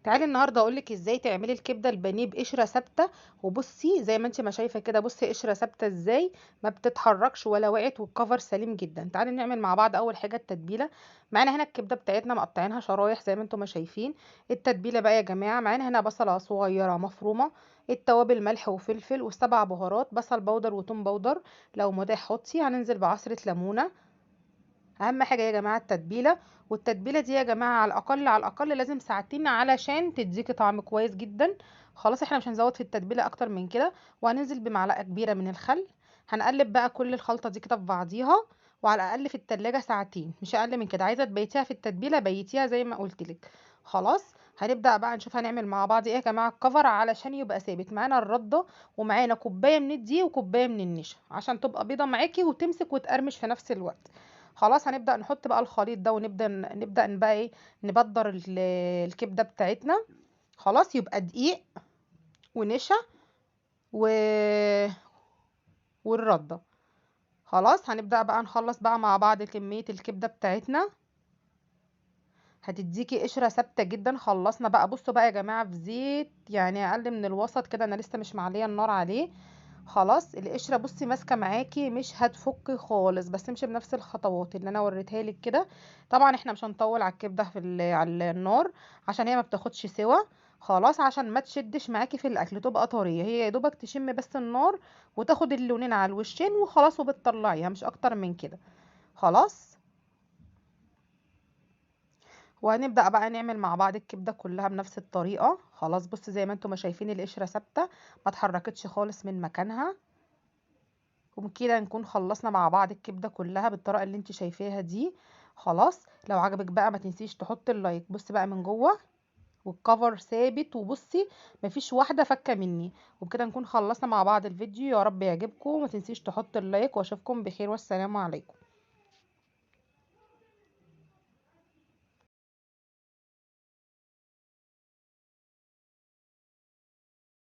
تعالي النهارده اقولك ازاي تعملي الكبده البانيه بقشره ثابته. وبصي زي ما انت ما شايفه كده، بصي قشره ثابته ازاي، ما بتتحركش ولا وقعت، والكفر سليم جدا. تعالي نعمل مع بعض اول حاجه التتبيله. معانا هنا الكبده بتاعتنا مقطعينها شرايح زي ما انتم ما شايفين. التتبيله بقى يا جماعه، معانا هنا بصله صغيره مفرومه، التوابل ملح وفلفل والسبع بهارات، بصل بودر وتوم بودر، لو متاح حطي. هننزل بعصره ليمونه. اهم حاجه يا جماعه التتبيله. والتتبيله دي يا جماعه على الاقل لازم ساعتين علشان تديكي طعم كويس جدا. خلاص احنا مش هنزود في التتبيله اكتر من كده. وهننزل بمعلقه كبيره من الخل. هنقلب بقى كل الخلطه دي كده في بعضيها. وعلى الاقل في التلاجة ساعتين، مش اقل من كده. عايزه تبيتيها في التتبيله بيتيها زي ما قلت لك. خلاص. هنبدا بقى نشوف هنعمل مع بعض ايه يا جماعه. الكفر علشان يبقى ثابت معانا الرده، ومعانا كوبايه من الدقيق وكوبايه من النشا عشان تبقى بيضه معاكي وتمسك وتقرمش في نفس الوقت. خلاص هنبدأ نحط بقى الخليط ده، ونبدأ بقى ايه، نبدر الكبدة بتاعتنا. خلاص يبقى دقيق ونشا و... والردة. خلاص هنبدأ بقى نخلص بقى مع بعض كمية الكبدة بتاعتنا. هتديكي قشرة ثابتة جدا. خلصنا بقى، بصوا بقى يا جماعة، في زيت يعني اقل من الوسط كده، انا لسه مش معلية النار عليه. خلاص القشره بصي ماسكه معاكي، مش هتفك خالص، بس امشي بنفس الخطوات اللي انا وريتها لك كده. طبعا احنا مش هنطول على الكبده على النار، عشان هي ما بتاخدش سوا. خلاص عشان ما تشدش معاكي في الاكل، تبقى طريه هي، يا دوبك تشم بس النار وتاخد اللونين على الوشين وخلاص، وبتطلعيها مش اكتر من كده. خلاص. وهنبدأ بقى نعمل مع بعض الكبدة كلها بنفس الطريقة. خلاص بص زي ما انتم ما شايفين القشرة ثابتة، ما اتحركتش خالص من مكانها. وبكده نكون خلصنا مع بعض الكبده كلها بالطريقه اللي انت شايفاها دي. خلاص لو عجبك بقى ما تنسيش تحط اللايك. بصي بقى من جوه والكفر ثابت، وبصي مفيش واحده فكه مني. وبكده نكون خلصنا مع بعض الفيديو. يا رب يعجبكم، وما تنسيش تحط اللايك، واشوفكم بخير والسلام عليكم.